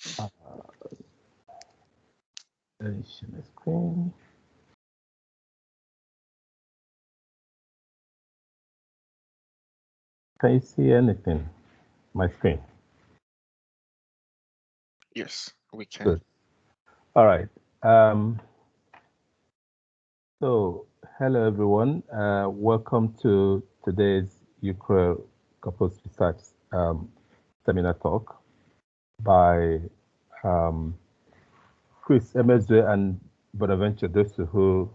Share my screen. Can you see anything? My screen. Yes, we can. Good. All right. So, hello everyone. Welcome to today's UCREL Corpus Research seminar talk by Chris Emezue and Bonaventure Dossou, who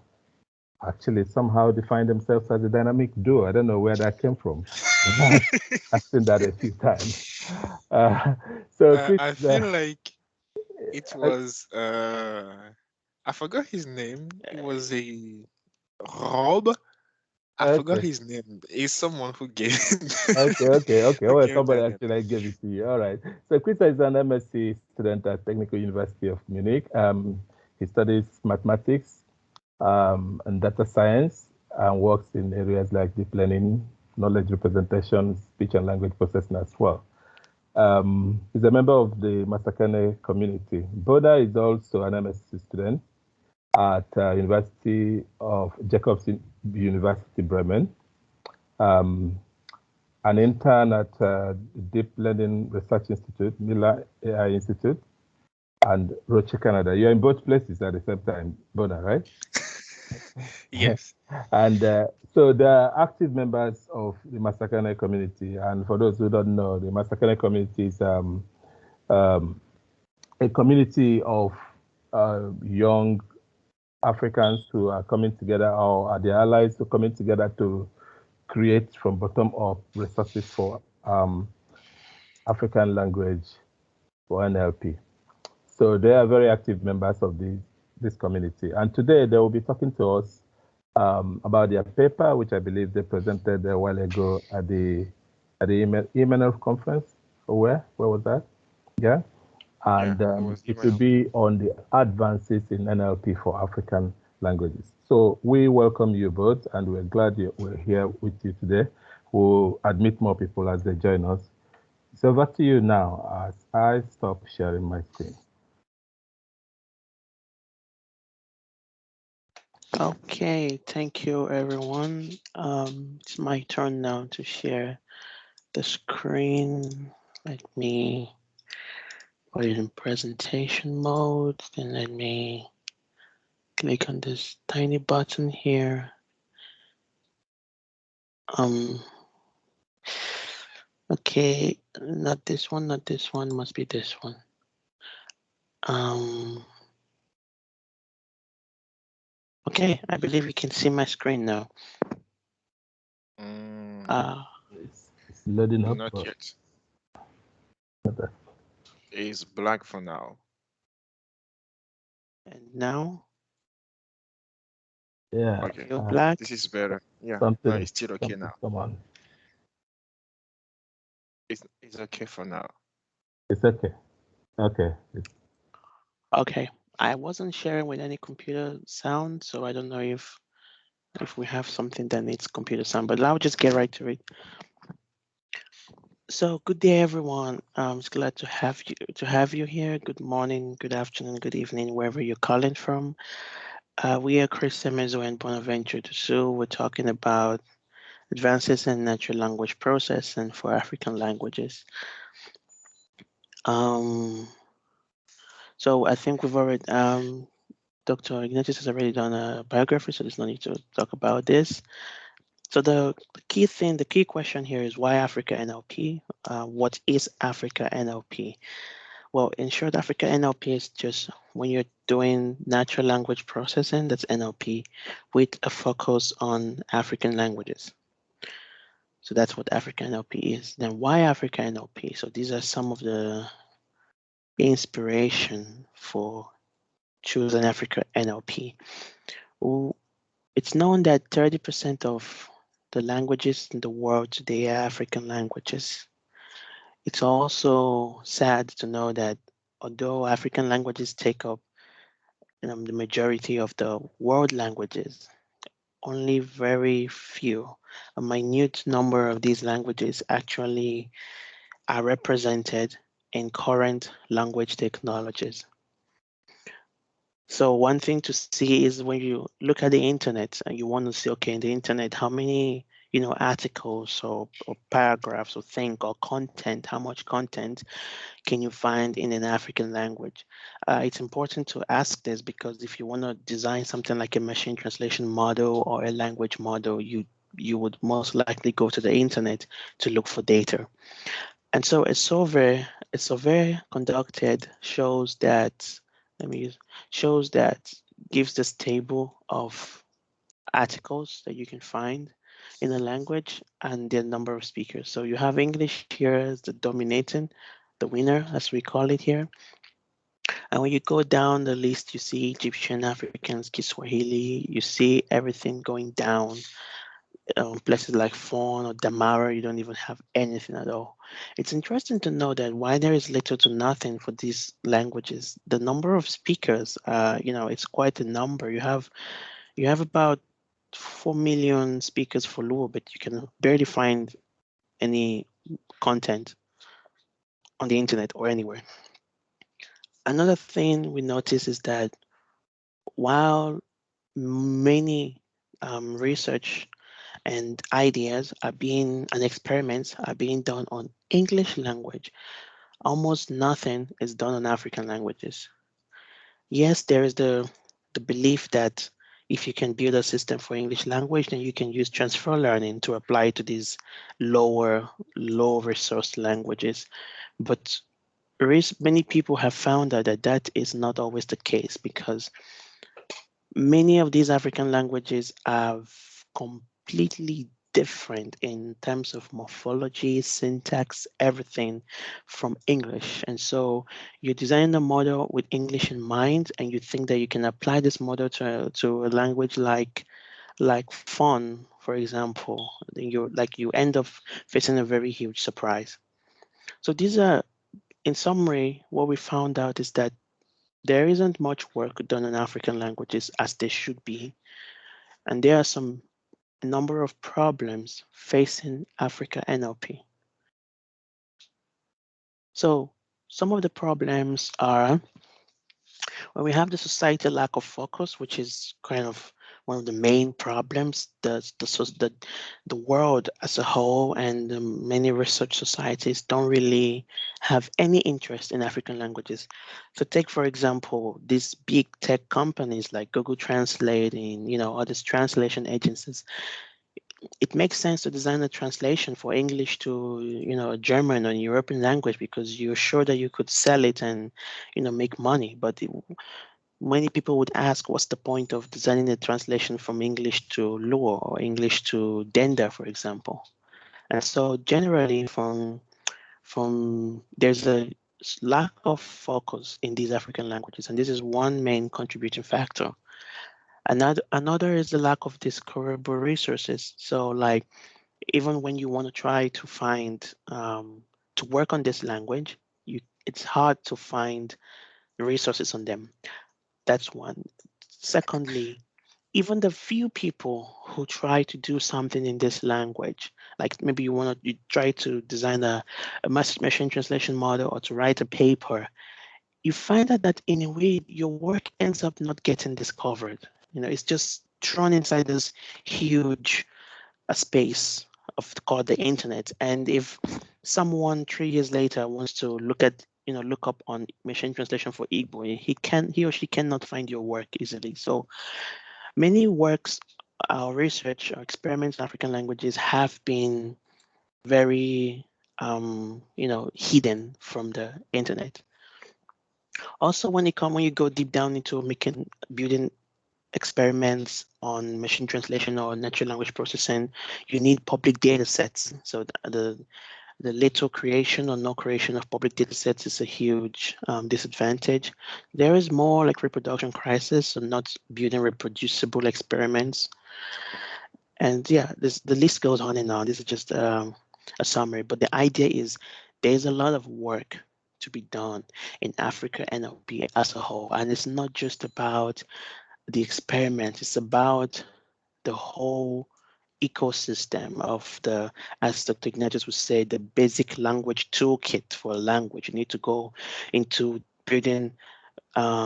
actually somehow define themselves as a dynamic duo. I don't know where that came from. I've seen that a few times. Chris, I feel like it was I forgot his name. It was a Rob. I forgot okay, his name. It's someone who gave okay. who Well, gave somebody that name. actually gave it to you. All right. So Chris is an MSc student at Technical University of Munich. He studies mathematics and data science and works in areas like deep learning, knowledge representation, speech and language processing as well. He's a member of the Masakane community. Bona is also an MSc student at University of Jacobs University Bremen. An intern at Deep Learning Research Institute, Miller AI Institute, and Roche, Canada. You're in both places at the same time, Bona, right? Yes. And so they are active members of the Masakane community. And for those who don't know, the Masakane community is a community of young Africans who are coming together, or are the allies who are coming together to create from bottom up resources for African language for NLP. So they are very active members of this community. And today they will be talking to us about their paper, which I believe they presented a while ago at the EMNF conference. Where was that? Yeah. And Yeah, it was it will email. be on the advances in NLP for African languages. So we welcome you both, and we're glad we're here with you today. We'll admit more people as they join us. So over to you now as I stop sharing my screen. Okay, thank you everyone. It's my turn now to share the screen. Let me put it in presentation mode, then let me click on this tiny button here. Okay, not this one, must be this one. Okay, I believe you can see my screen now. It's loading up. Not yet. Okay. It's black for now. And now? Yeah. Okay. Black? This is better. Yeah. Something No, it's still okay now. Come on. It's okay for now. It's okay. Okay. Okay. I wasn't sharing with any computer sound, so I don't know if we have something that needs computer sound, but I'll just get right to it. So good day, everyone. I'm just glad to have you here. Good morning, good afternoon, good evening, wherever you're calling from. We are Chris Emezue and Bonaventure Dossou. We're talking about advances in natural language processing for African languages. So I think we've already, Dr. Ignatius has already done a biography, so there's no need to talk about this. So the key question here is why Africa NLP? What is Africa NLP? Well, in short, Africa NLP is just when you're doing natural language processing, that's NLP, with a focus on African languages. So that's what Africa NLP is. Then why Africa NLP? So these are some of the inspiration for choosing Africa NLP. It's known that 30% of the languages in the world today are African languages. It's also sad to know that although African languages take up the majority of the world languages, only very few, a minute number of these languages actually are represented in current language technologies. So one thing to see is when you look at the internet and you want to see, okay, in the internet, how many, articles or paragraphs or content, how much content can you find in an African language? It's important to ask this because if you want to design something like a machine translation model or a language model, you would most likely go to the internet to look for data. And so a survey conducted shows that, gives this table of articles that you can find in a language and the number of speakers. So you have English here as the dominating, the winner, as we call it here. And when you go down the list, you see Egyptian, Africans, Kiswahili, you see everything going down. Places like Fon or Damara, you don't even have anything at all. It's interesting to know that while there is little to nothing for these languages, the number of speakers, it's quite a number. You have about 4 million speakers for Luo, but you can barely find any content on the internet or anywhere. Another thing we notice is that while many research and ideas and experiments are being done on English language, almost nothing is done on African languages. Yes, there is the belief that if you can build a system for English language, then you can use transfer learning to apply to these low resource languages. But many people have found out that is not always the case because many of these African languages are completely different in terms of morphology, syntax, everything from English. And so you design a model with English in mind, and you think that you can apply this model to a language like Fon, for example. Then you end up facing a very huge surprise. So these are, in summary, what we found out is that there isn't much work done in African languages as there should be. And there are some number of problems facing Africa NLP. So some of the problems are when we have the societal lack of focus, which is kind of one of the main problems. The world as a whole and many research societies don't really have any interest in African languages. So take, for example, these big tech companies like Google Translate and all these translation agencies. It makes sense to design a translation for English to, a German or European language because you're sure that you could sell it and, make money. But many people would ask, what's the point of designing a translation from English to Luo or English to Denda, for example? And so generally there's a lack of focus in these African languages. And this is one main contributing factor. Another is the lack of discoverable resources. So like, even when you want to try to find, to work on this language, it's hard to find resources on them. That's one. Secondly, even the few people who try to do something in this language, like maybe you try to design a machine translation model or to write a paper, you find that in a way your work ends up not getting discovered. It's just thrown inside this huge space called the internet. And if someone 3 years later wants to look up on machine translation for Igbo, he or she cannot find your work easily. So many works, our research, our experiments in African languages have been very, hidden from the internet. Also, when you go deep down into building experiments on machine translation or natural language processing, you need public data sets. So the little creation or no creation of public data sets is a huge disadvantage. There is more like reproduction crisis, so not building reproducible experiments. And yeah, the list goes on and on. This is just a summary, but the idea is there's a lot of work to be done in Africa NLP as a whole. And it's not just about the experiment, it's about the whole ecosystem of the, as Dr. Ignatius would say, the basic language toolkit for a language. You need to go into building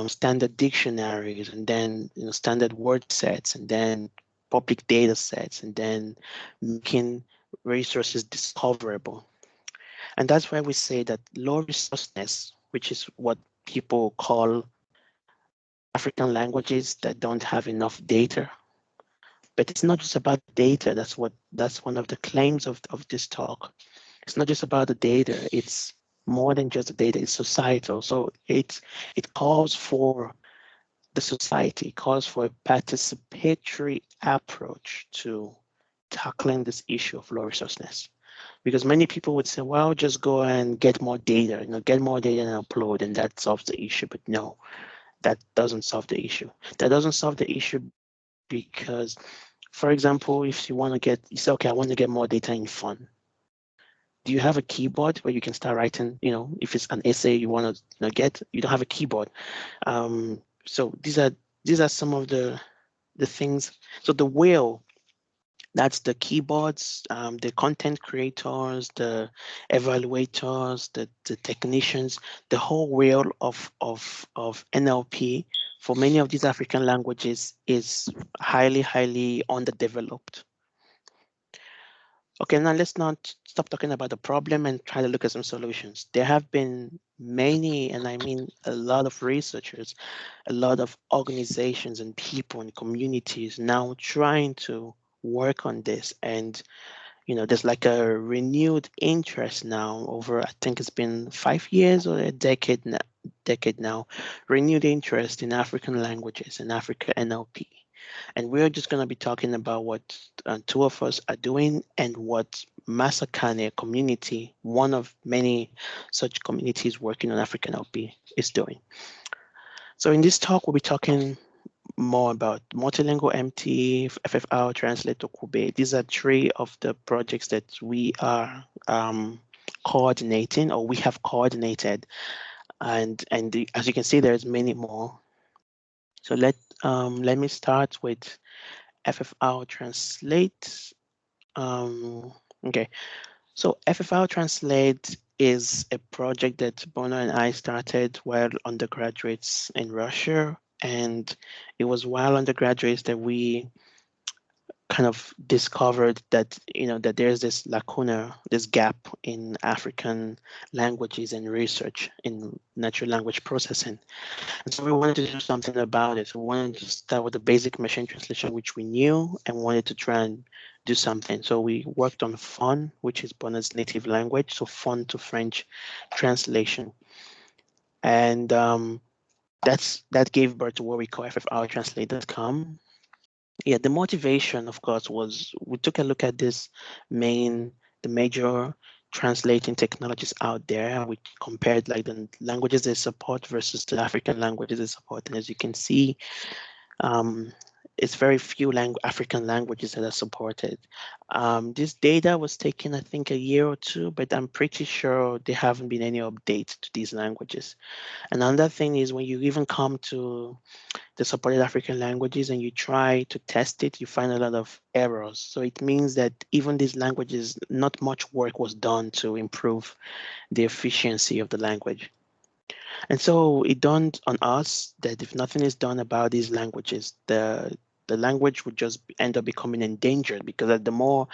standard dictionaries, and then standard word sets, and then public data sets, and then making resources discoverable. And that's why we say that low resourceness, which is what people call African languages that don't have enough data. But it's not just about data. That's one of the claims of this talk. It's not just about the data. It's more than just the data. It's societal. So it calls for the society, it calls for a participatory approach to tackling this issue of low resourceness. Because many people would say, well, just go and get more data, get more data and upload, and that solves the issue. But no, that doesn't solve the issue. That doesn't solve the issue because, for example, if you want to get, you say, okay, I want to get more data in Fon. Do you have a keyboard where you can start writing, if it's an essay you want to get, you don't have a keyboard. So these are some of the things. So the whale, that's the keyboards, the content creators, the evaluators, the technicians, the whole wheel of NLP for many of these African languages is highly, highly underdeveloped. Okay, now let's not stop talking about the problem and try to look at some solutions. There have been many, and I mean a lot of researchers, a lot of organizations and people and communities now trying to work on this. And, there's like a renewed interest now over, I think it's been 5 years or a decade now, renewed interest in African languages and Africa NLP. And we're just going to be talking about what two of us are doing and what Masakane community, one of many such communities working on African NLP, is doing. So in this talk, we'll be talking more about Multilingual MT, Ffro Translate, OkwuGbé. These are 3 of the projects that we are coordinating, or we have coordinated. And as you can see, there's many more. So let me start with Ffro Translate. Okay, so Ffro Translate is a project that Bona and I started while undergraduates in Russia, and it was while undergraduates that we kind of discovered that that there's this lacuna, this gap in African languages and research in natural language processing. And so we wanted to do something about it. So we wanted to start with the basic machine translation, which we knew, and wanted to try and do something. So we worked on Fon, which is Bona's native language, so Fon to French translation. And that gave birth to what we call ffrtranslate.com. Yeah, the motivation, of course, was we took a look at the major translating technologies out there, and we compared like the languages they support versus the African languages they support. And as you can see, it's very few African languages that are supported. This data was taken, I think, a year or 2, but I'm pretty sure there haven't been any updates to these languages. Another thing is when you even come to the supported African languages and you try to test it, you find a lot of errors. So it means that even these languages, not much work was done to improve the efficiency of the language. And so it dawned on us that if nothing is done about these languages, the language would just end up becoming endangered, because the more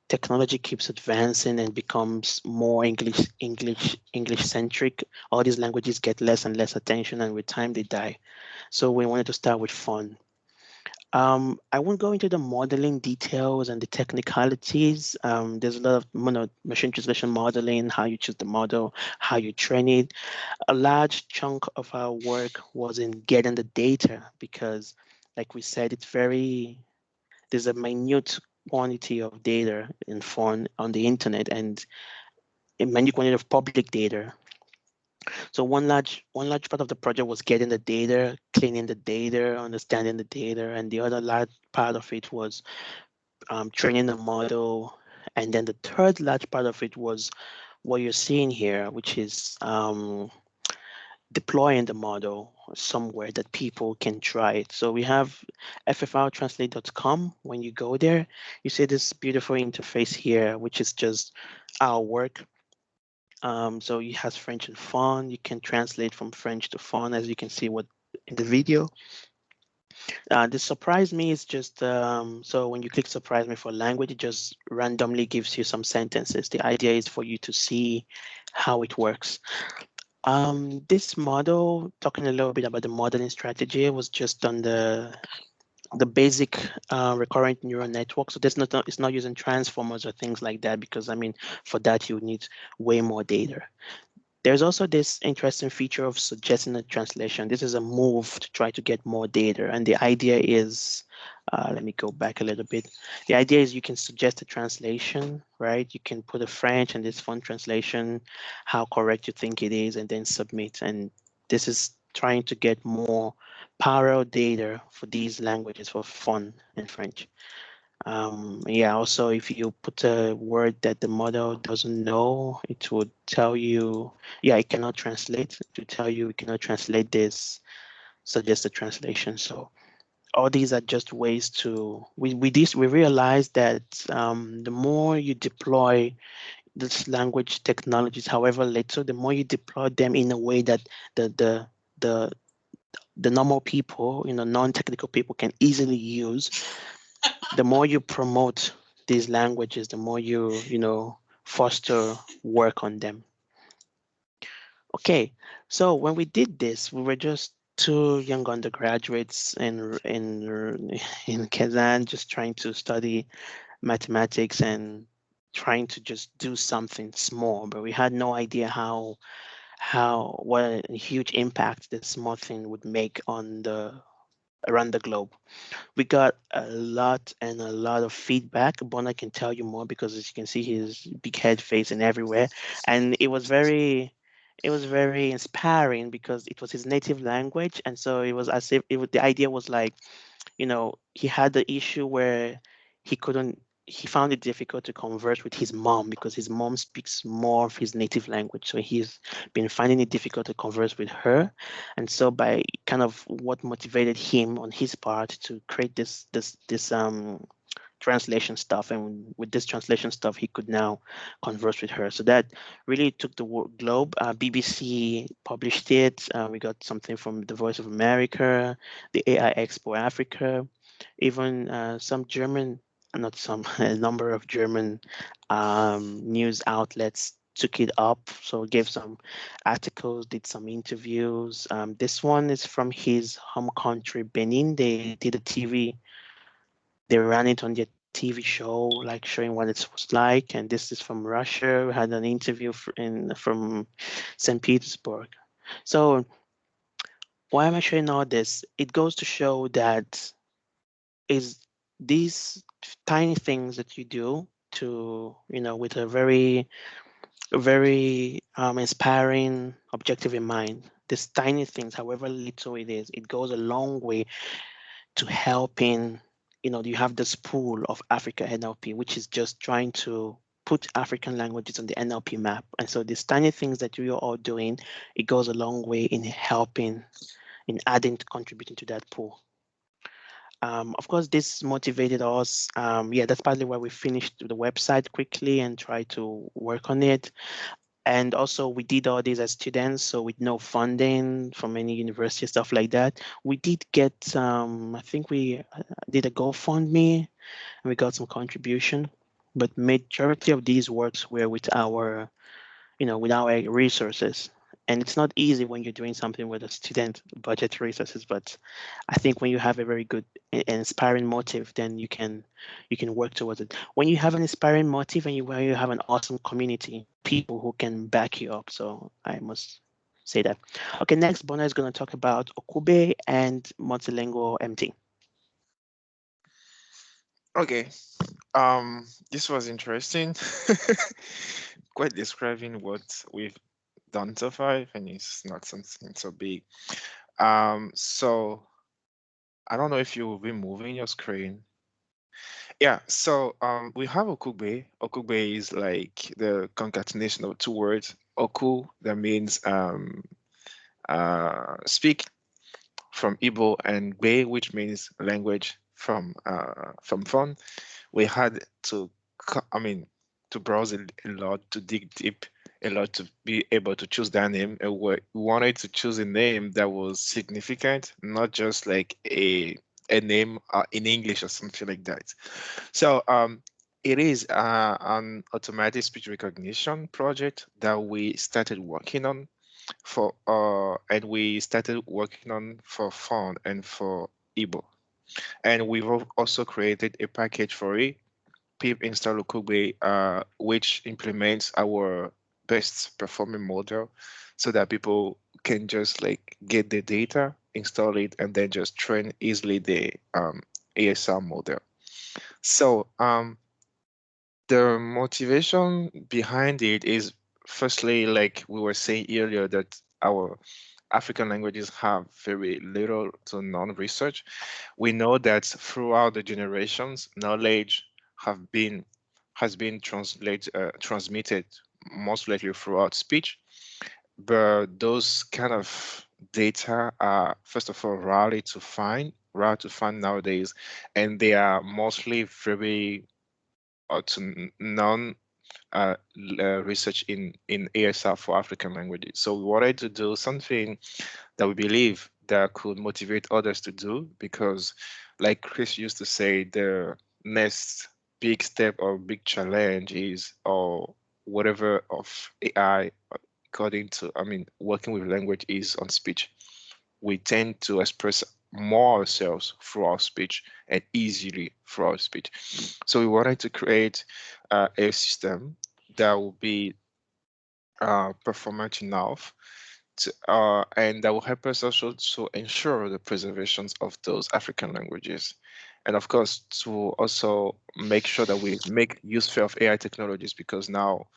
technology keeps advancing and becomes more English centric, all these languages get less and less attention, and with time they die. So we wanted to start with Fon. I won't go into the modeling details and the technicalities. There's a lot of machine translation modeling, how you choose the model, how you train it. A large chunk of our work was in getting the data, because like we said, there's a minute quantity of data in Fon on the internet, and a minute quantity of public data. So one large part of the project was getting the data, cleaning the data, understanding the data, and the other large part of it was training the model. And then the third large part of it was what you're seeing here, which is deploying the model. somewhere that people can try it. So we have ffrtranslate.com. When you go there, you see this beautiful interface here, which is just our work. So it has French and Fon. You can translate from French to Fon, as you can see what in the video. The surprise me is just, so when you click surprise me for language, it just randomly gives you some sentences. The idea is for you to see how it works. This model, talking a little bit about the modeling strategy, was just on the basic recurrent neural network. So it's not using transformers or things like that, because I mean, for that you need way more data. There's also this interesting feature of suggesting a translation. This is a move to try to get more data. And the idea is, let me go back a little bit. The idea is you can suggest a translation, right? You can put a French and this font translation, how correct you think it is, and then submit. And this is trying to get more parallel data for these languages, for Fon and French. Yeah, also, if you put a word that the model doesn't know, it would tell you, yeah, it cannot translate. It will tell you it cannot translate this, suggest a translation. So all these are just ways to, we realize that the more you deploy this language technologies, however little, the more you deploy them in a way that the normal people, non-technical people can easily use, the more you promote these languages, the more you foster work on them. Okay, so when we did this, we were just two young undergraduates in Kazan, just trying to study mathematics and trying to just do something small, but we had no idea what a huge impact this small thing would make around the globe. We got a lot of feedback. Bona can tell you more, because as you can see, his big head facing everywhere, and it was very inspiring, because it was his native language, and so it was as if the idea was like, he had the issue where he found it difficult to converse with his mom, because his mom speaks more of his native language. So he's been finding it difficult to converse with her. And so by kind of what motivated him on his part to create this translation stuff, and with this translation stuff, he could now converse with her. So that really took the globe. BBC published it. We got something from the Voice of America, the AI Expo Africa, even some German, not some, a number of German news outlets took it up. So gave some articles, did some interviews. This one is from his home country, Benin. They did a TV. They ran it on their TV show, like showing what it was like. And this is from Russia. We had an interview from St. Petersburg. So why am I showing all this? It goes to show that is these tiny things that you do to, with a very inspiring objective in mind. These tiny things, however little it is, it goes a long way to helping. You have this pool of Africa NLP, which is just trying to put African languages on the NLP map. And so these tiny things that you're all doing, it goes a long way in helping, in adding, to contributing to that pool. Of course, this motivated us. Yeah, that's partly why we finished the website quickly and tried to work on it. And also, we did all this as students, so with no funding from any university, stuff like that. We did get, I think we did a GoFundMe, and we got some contribution. But majority of these works were with our resources. And it's not easy when you're doing something with a student budget resources, but I think when you have a very good and inspiring motive, then you can work towards it. When you have an inspiring motive and when you have an awesome community, people who can back you up. So I must say that. Okay, next, Bona is going to talk about OkwuGbé and Multilingual MT. Okay. This was interesting. Quite describing what we've done so far, and it's not something so big. So I don't know if you will be moving your screen. Yeah, so we have OkwuGbé. OkwuGbé is like the concatenation of two words. Oku, that means speak, from Igbo and Gbé, which means language from Fon. We had to, to browse a lot, to dig deep a lot to be able to choose that name. And we wanted to choose a name that was significant, not just like a name in English or something like that. So it is an automatic speech recognition project that we started working on for Fon and for Igbo. And we've also created a package for it, pip install OkwuGbé, which implements our best performing model so that people can just like get the data, install it, and then just train easily the ASR model. So the motivation behind it is, firstly, like we were saying earlier, that our African languages have very little to none research. We know that throughout the generations, knowledge has been transmitted most likely throughout speech, but those kind of data are, first of all, rare to find nowadays, and they are mostly very to none research in ASR for African languages. So we wanted to do something that we believe that could motivate others to do, because like Chris used to say, the next big step or big challenge is, or whatever of AI, according to, working with language, is on speech. We tend to express more ourselves through our speech and easily through our speech. So we wanted to create a system that will be performant enough and that will help us also to ensure the preservations of those African languages. And of course, to also make sure that we make use of AI technologies, because now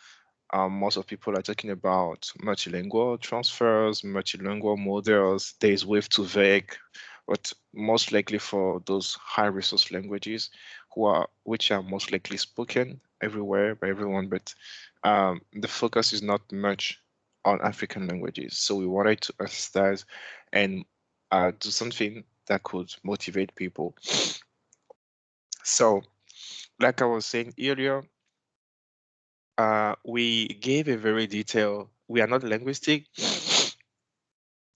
most of people are talking about multilingual transfers, multilingual models. There is way too vague, but most likely for those high resource languages which are most likely spoken everywhere by everyone, but the focus is not much on African languages. So we wanted to emphasize and do something that could motivate people. So, like I was saying earlier, we gave a very detailed. We are not linguistic.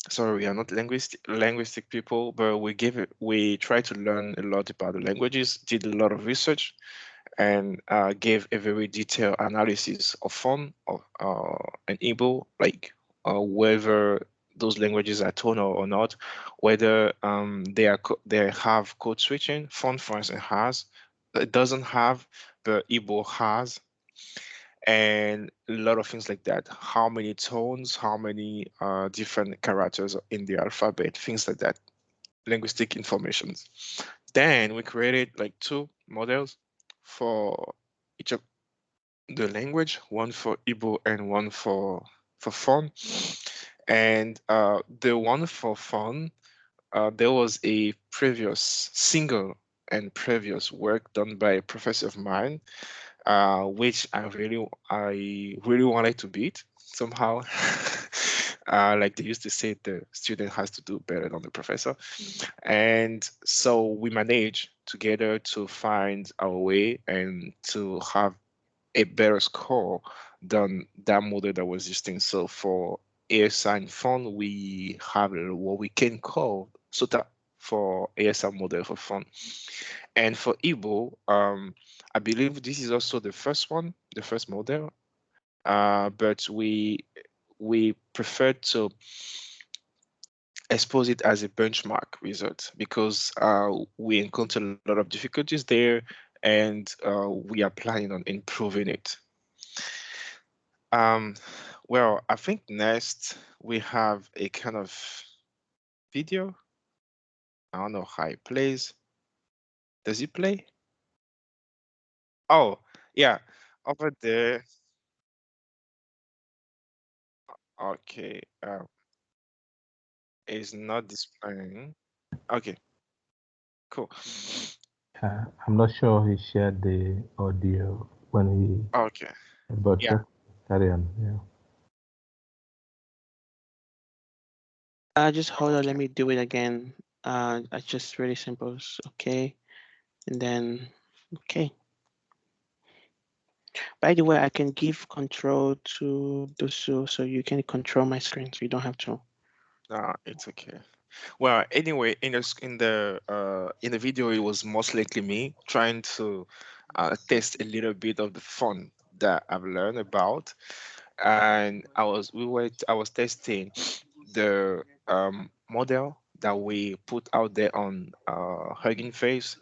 Sorry, we are not linguistic people, but we try to learn a lot about the languages, did a lot of research, and gave a very detailed analysis of Fon and Igbo, like whether those languages are tonal or not, whether they have code switching. Fon, for instance, it doesn't have, but Igbo has, and a lot of things like that. How many tones, how many different characters in the alphabet, things like that, linguistic informations. Then we created like two models for each of the language, one for Igbo and one for Fon. And the one for Fon, there was a previous previous work done by a professor of mine, which I really wanted to beat somehow. Like they used to say, the student has to do better than the professor. And so we managed together to find our way and to have a better score than that model that was existing. So for ASR and Fon, we have what we can call SOTA for ASR model for Fon. And for Igbo, I believe this is also the first one, the first model, but we prefer to expose it as a benchmark result, because we encounter a lot of difficulties there, and we are planning on improving it. Well, I think next we have a kind of video. I don't know how it plays. Does it play? Oh, yeah, over there. Okay, is not displaying. Okay, cool. I'm not sure he shared the audio when he. Okay, But yeah. carry on. Yeah. Just hold on, let me do it again. It's just really simple. Okay, and then okay. By the way, I can give control to Dossou, so you can control my screen, so you don't have to. It's okay. Well, anyway, in the video, it was most likely me trying to test a little bit of the fun that I've learned about, and I was testing the model that we put out there on Hugging Face.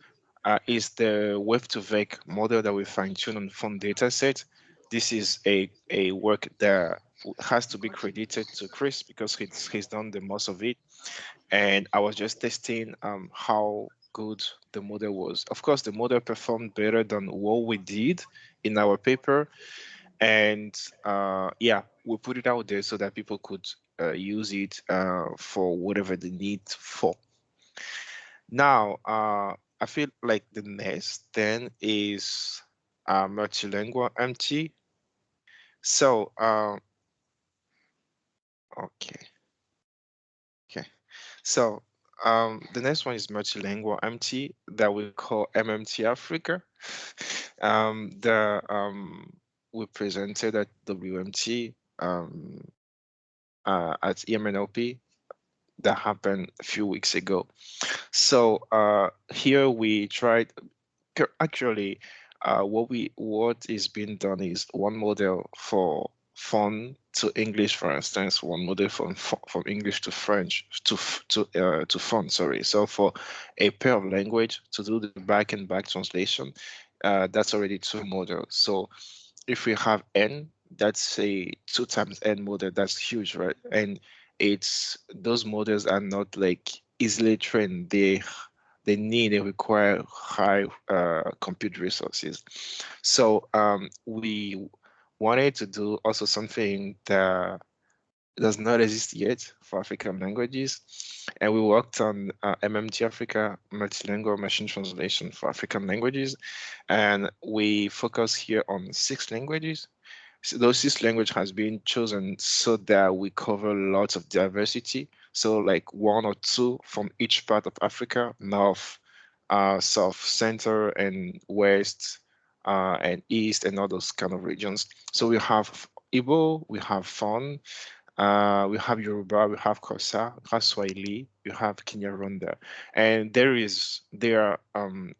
Is the wave to vec model that we fine tune on Fon dataset. This is a work that has to be credited to Chris because he's done the most of it, and I was just testing how good the model was. Of course, the model performed better than what we did in our paper, and yeah, we put it out there so that people could use it for whatever they need for. Now, I feel like the next then is multilingual MT. So, okay. So the next one is multilingual MT that we call MMT Africa. We presented at WMT at EMNLP that happened a few weeks ago. So here we tried actually what is being done is one model for Fon to English, for instance, one model from English to French to Fon. Sorry. So for a pair of language to do the back and back translation, that's already two models. So if we have n, that's a 2 times n model. That's huge, right? And it's those models are not like easily trained. They require high compute resources. So we wanted to do also something that does not exist yet for African languages, and we worked on MMT Africa, multilingual machine translation for African languages, and we focus here on 6 languages. So those 6 languages has been chosen so that we cover lots of diversity. So like 1 or 2 from each part of Africa, north, south, center, and west, and east, and all those kind of regions. So we have Igbo, we have Fon, we have Yoruba, we have Kosa, we have Swahili, we have Kinyarwanda, and there are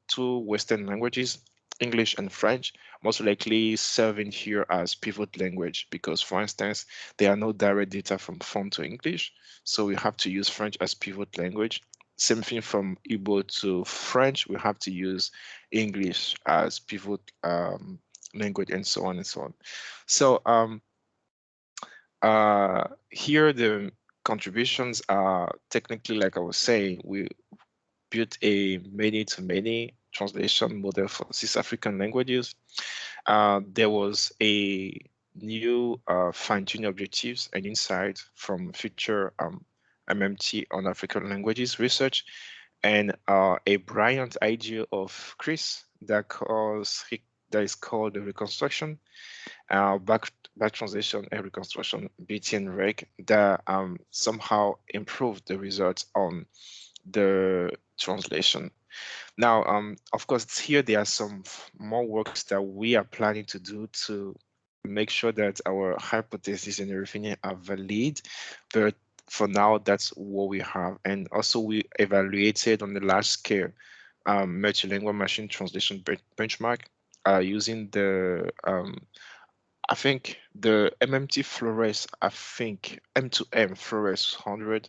2 Western languages, English and French, most likely serving here as pivot language because, for instance, there are no direct data from Fon to English, so we have to use French as pivot language. Same thing from Igbo to French, we have to use English as pivot language, and so on and so on. So here the contributions are technically, like I was saying, we built a many-to-many translation model for 6 African languages. There was a new fine-tuning objectives and insight from future MMT on African languages research, and a brilliant idea of Chris that is called the reconstruction, back translation and reconstruction BTN rec that somehow improved the results on the translation. Now, of course, here there are some more works that we are planning to do to make sure that our hypotheses and everything are valid, but for now, that's what we have. And also we evaluated on the large scale multilingual machine translation benchmark using the I think the MMT Flores, I think M2M Flores 100,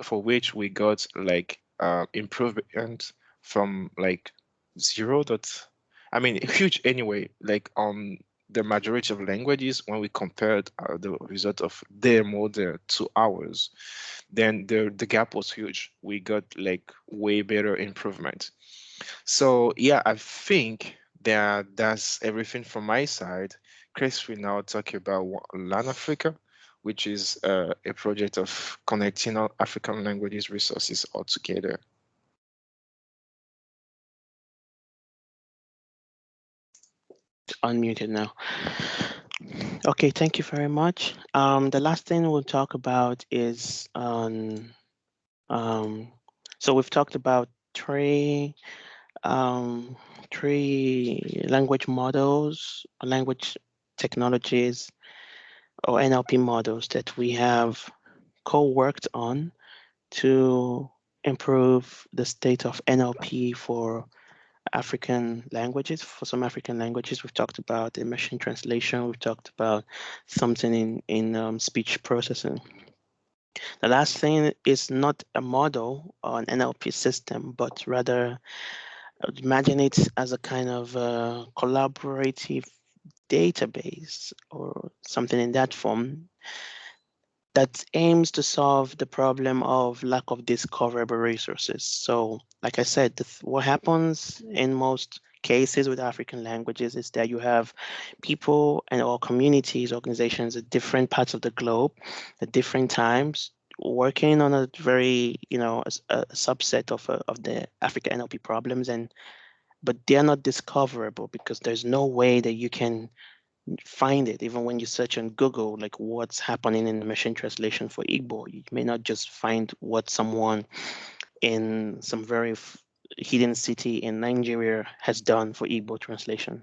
for which we got like improvement from like 0. I mean, huge anyway, like on the majority of languages when we compared the result of their model to ours, then the gap was huge. We got like way better improvement. So yeah, I think that's everything from my side. Chris will now talk about Learn Africa, which is a project of connecting all African languages resources all together. Unmuted now. Okay, thank you very much. The last thing we'll talk about is so we've talked about um, three language models, language technologies, or NLP models that we have co-worked on to improve the state of NLP for African languages. For some African languages, we've talked about in machine translation. We've talked about something in speech processing. The last thing is not a model or an NLP system, but rather imagine it as a kind of collaborative database or something in that form that aims to solve the problem of lack of discoverable resources. So, like I said, what happens in most cases with African languages is that you have people and or communities, organizations at different parts of the globe at different times working on a very, a subset of the Africa NLP problems, and but they're not discoverable because there's no way that you can find it. Even when you search on Google, like what's happening in the machine translation for Igbo, you may not just find what someone in some very hidden city in Nigeria has done for Igbo translation.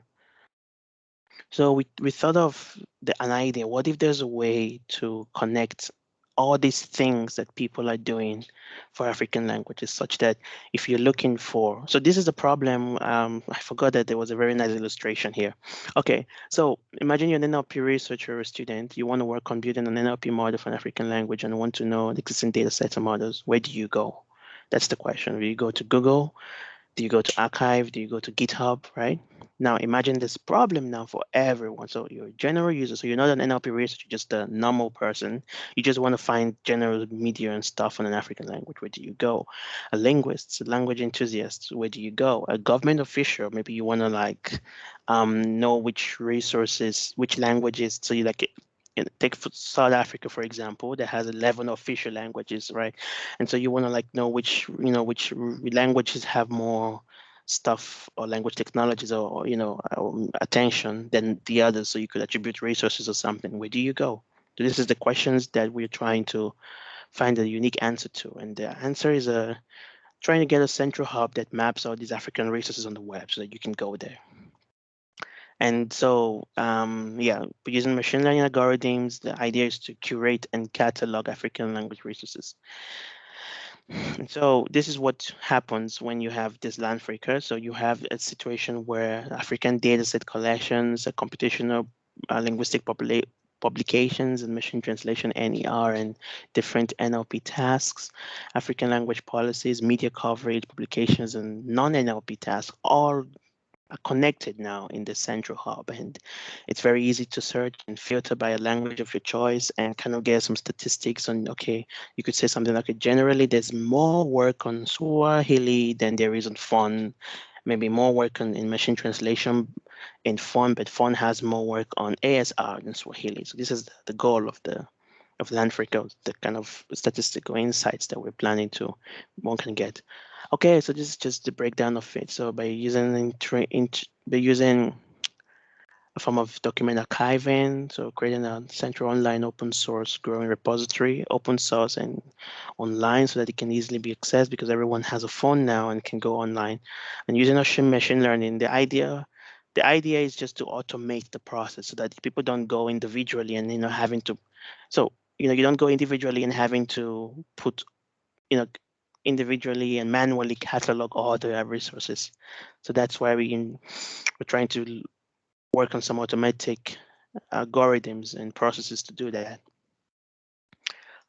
So we thought of an idea. What if there's a way to connect all these things that people are doing for African languages, such that if you're looking for, so this is the problem. I forgot that there was a very nice illustration here. Okay, so imagine you're an NLP researcher or a student. You want to work on building an NLP model for an African language and want to know the existing data sets and models. Where do you go? That's the question. Do you go to Google? Do you go to archive? Do you go to GitHub, right? Now imagine this problem now for everyone. So you're a general user. So you're not an NLP researcher, you're just a normal person. You just want to find general media and stuff on an African language. Where do you go? A linguist, a language enthusiast, where do you go? A government official, maybe you want to know which resources, which languages. So you take South Africa, for example, that has 11 official languages, right? And so you want to know which languages have more stuff or language technologies or attention than the others, so you could attribute resources or something. Where do you go? So this is the questions that we're trying to find a unique answer to, and the answer is trying to get a central hub that maps all these African resources on the web so that you can go there. And so, using machine learning algorithms, the idea is to curate and catalog African language resources. And so this is what happens when you have this land freaker. So you have a situation where African dataset collections, computational linguistic publications and machine translation, NER, and different NLP tasks, African language policies, media coverage, publications, and non-NLP tasks, all are connected now in the central hub, and it's very easy to search and filter by a language of your choice and kind of get some statistics on, okay, you could say something like, generally there's more work on Swahili than there is on Fon, maybe more work in machine translation in Fon, but Fon has more work on ASR than Swahili. So this is the goal of Landfreak, the kind of statistical insights that we're planning to one can get. Okay, so this is just the breakdown of it. So by using a form of document archiving, so creating a central online open source growing repository, open source and online, so that it can easily be accessed because everyone has a phone now and can go online. And using machine learning, the idea is just to automate the process so that people don't go individually and having to. So you don't go individually and having to put individually and manually catalog all the resources. So that's why we're trying to work on some automatic algorithms and processes to do that.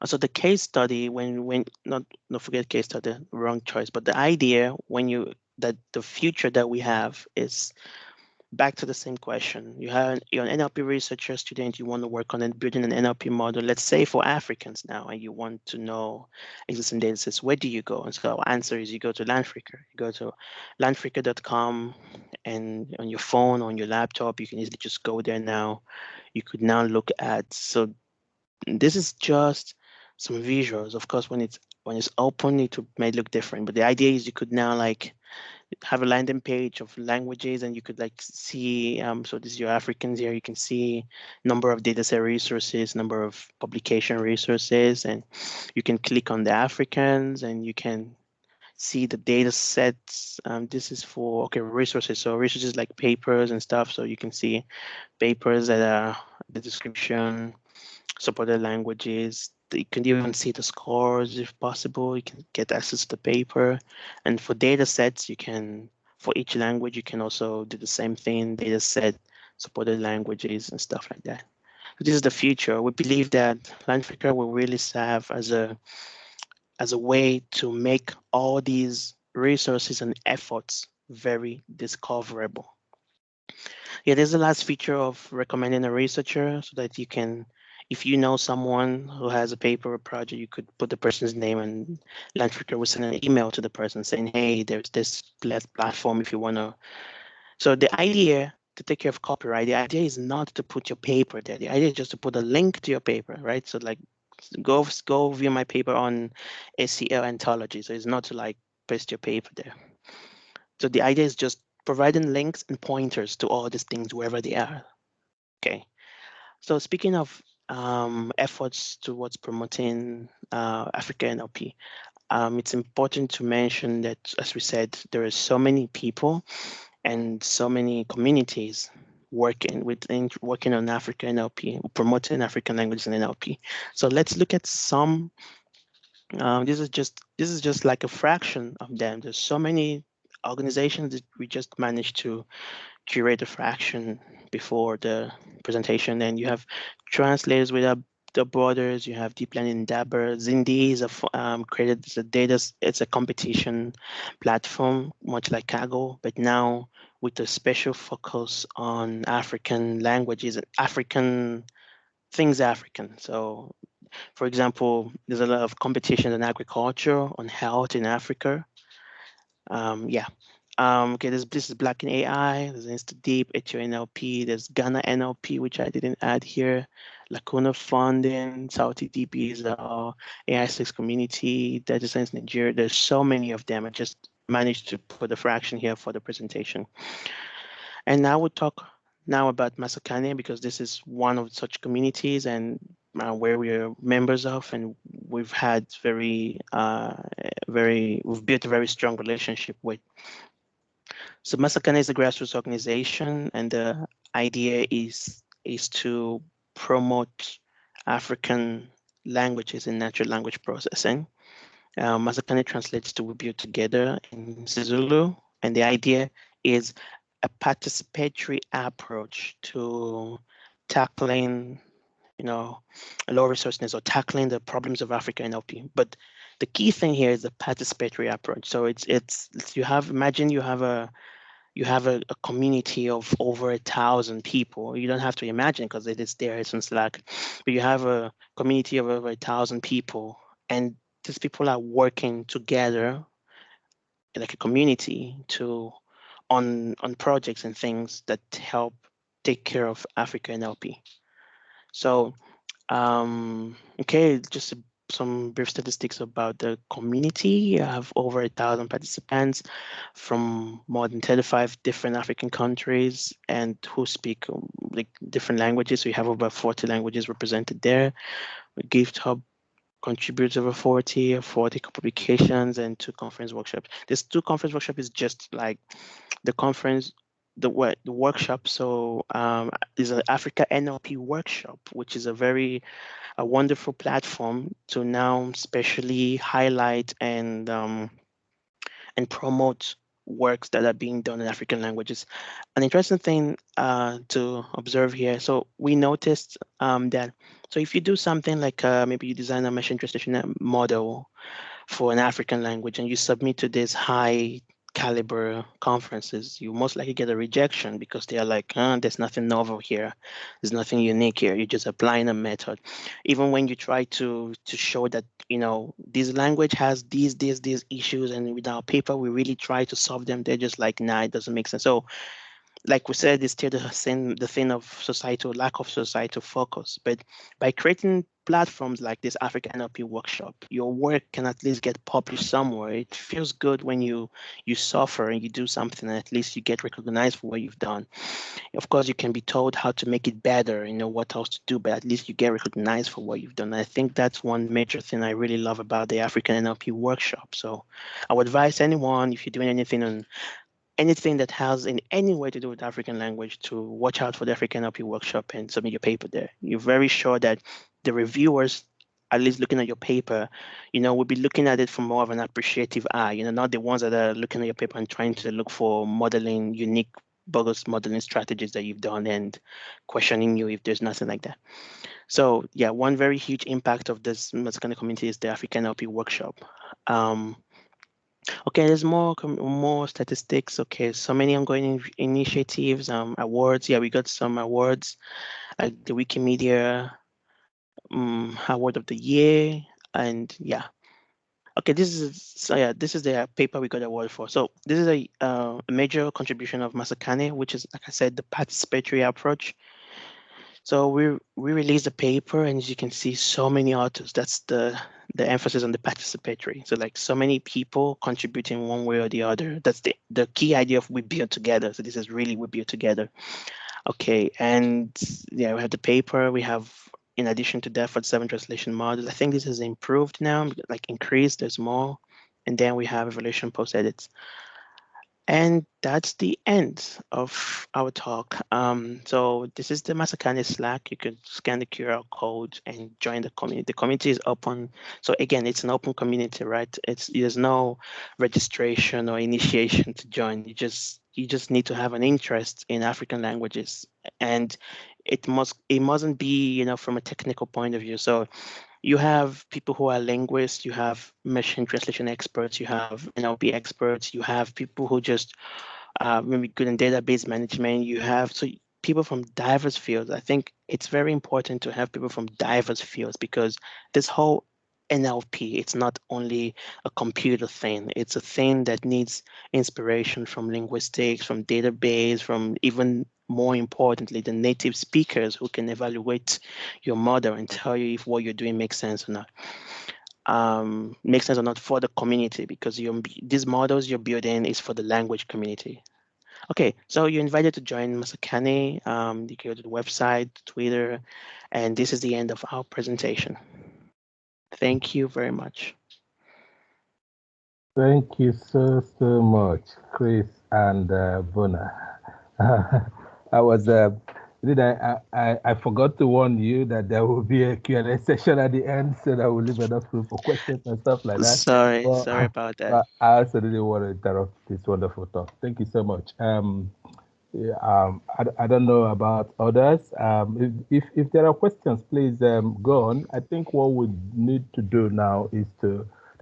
So the case study, when not forget case study, wrong choice, but the idea that the future that we have is back to the same question. You're an NLP researcher student, you want to work on building an NLP model, let's say for Africans now, and you want to know existing data sets. Where do you go? And so our answer is you go to Landfreaker. You go to landfreaker.com, and on your phone, on your laptop, you can easily just go there now. You could now look at, so this is just some visuals. Of course, when it's open, it may look different, but the idea is you could now have a landing page of languages, and you could like see, so this is your Africans here. You can see number of dataset resources, number of publication resources, and you can click on the Africans and you can see the data sets. This is for, okay, resources. So resources like papers and stuff. So you can see papers that are the description, supported languages. You can even see the scores if possible. You can get access to the paper. And for data sets, you can, for each language, you can also do the same thing, data set, supported languages and stuff like that. So this is the future. We believe that Africa will really serve as a way to make all these resources and efforts very discoverable. Yeah, there's the last feature of recommending a researcher so that you can, if you know someone who has a paper or project, you could put the person's name, and Landfreaker will send an email to the person saying, hey, there's this platform if you want to. So the idea to take care of copyright, the idea is not to put your paper there. The idea is just to put a link to your paper, right? So like go view my paper on ACL Anthology. So it's not to like paste your paper there. So the idea is just providing links and pointers to all these things wherever they are. Okay. So speaking of efforts towards promoting Africa NLP, it's important to mention that, as we said, there are so many people and so many communities working on Africa NLP, promoting African languages and NLP. So let's look at some. This is just like a fraction of them. There's so many organizations that we just managed to curate a fraction before the presentation. And you have translators without the borders. You have deep learning dabber. Zindi is created as a data. It's a competition platform, much like Kaggle, but now with a special focus on African languages, African things African. So, for example, there's a lot of competition in agriculture, on health in Africa. Yeah. Okay, this is Black in AI, there's InstaDeep, HONLP, there's Ghana NLP, which I didn't add here, Lacuna Funding, Saudi DB is our AI6 community, Data Science Nigeria. There's so many of them. I just managed to put a fraction here for the presentation. And now we'll talk now about Masakane, because this is one of such communities and where we are members of, and we've had we've built a very strong relationship with. So Masakane is a grassroots organization, and the idea is to promote African languages in natural language processing. Masakane translates to "we build together" in Zulu, and the idea is a participatory approach to tackling, low resourceness or tackling the problems of Africa NLP. But the key thing here is the participatory approach. So imagine you have a community of over 1,000 people. You don't have to imagine because it is there, it's in Slack. But you have a community of over 1,000 people, and these people are working together like a community on projects and things that help take care of Africa NLP. So, okay, just some brief statistics about the community. I have over 1,000 participants from more than 35 different African countries and who speak like different languages. So you have over 40 languages represented there. GiftHub contributes over 40 publications and 2 conference workshops. This 2 conference workshop is just like the conference, the workshop. So is an Africa NLP workshop, which is a wonderful platform to now specially highlight and promote works that are being done in African languages. An interesting thing to observe here. So we noticed that, so if you do something like maybe you design a machine translation model for an African language and you submit to this high caliber conferences, you most likely get a rejection because they are like, there's nothing novel here. There's nothing unique here. You're just applying a method. Even when you try to show that, this language has these issues, and with our paper, we really try to solve them. They're just like, nah, it doesn't make sense. So like we said, it's still the thing of lack of societal focus. But by creating platforms like this Africa NLP workshop, your work can at least get published somewhere. It feels good when you suffer and you do something and at least you get recognized for what you've done. Of course, you can be told how to make it better, what else to do, but at least you get recognized for what you've done. And I think that's one major thing I really love about the African NLP workshop. So I would advise anyone, if you're doing anything that has in any way to do with African language, to watch out for the African NLP workshop and submit your paper there. You're very sure that the reviewers, at least looking at your paper, will be looking at it from more of an appreciative eye, not the ones that are looking at your paper and trying to look for modeling, unique, bogus modeling strategies that you've done and questioning you if there's nothing like that. So yeah, one very huge impact of this Maskana community is the African NLP workshop. Okay, there's more statistics. Okay, so many ongoing initiatives, awards. Yeah, we got some awards, like the Wikimedia Award of the Year, and yeah. Okay, this is the paper we got award for. So this is a major contribution of Masakane, which is, like I said, the participatory approach. So we released the paper, and as you can see, so many authors. That's the emphasis on the participatory. So like so many people contributing one way or the other. That's the key idea of we build together. So this is really we build together. Okay, and yeah, we have the paper. We have, in addition to that, 47 translation models. I think this has improved now, like increased. There's more, and then we have evaluation post edits. And that's the end of our talk. So this is the Masakane Slack. You can scan the QR code and join the community. The community is open. So again, it's an open community, right? There's no registration or initiation to join. You just need to have an interest in African languages, and it mustn't be, from a technical point of view. So you have people who are linguists, you have machine translation experts, you have NLP experts, you have people who just maybe good in database management, you have people from diverse fields. I think it's very important to have people from diverse fields, because this whole NLP, it's not only a computer thing, it's a thing that needs inspiration from linguistics, from database, from even more importantly, the native speakers who can evaluate your model and tell you if what you're doing makes sense or not. Makes sense or not for the community, because these models you're building is for the language community. Okay, so you're invited to join Masakane. You can go to the website, Twitter, and this is the end of our presentation. Thank you very much. Thank you so much, Chris and Bona. I forgot to warn you that there will be a Q&A session at the end, so that we'll leave enough room for questions and stuff like that. Sorry about that. I also didn't want to interrupt this wonderful talk. Thank you so much. I don't know about others. If there are questions, please go on. I think what we need to do now is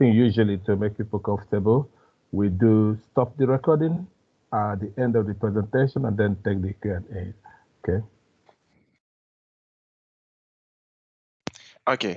usually to make people comfortable, we do stop the recording at the end of the presentation and then take the Q&A. Okay. Okay.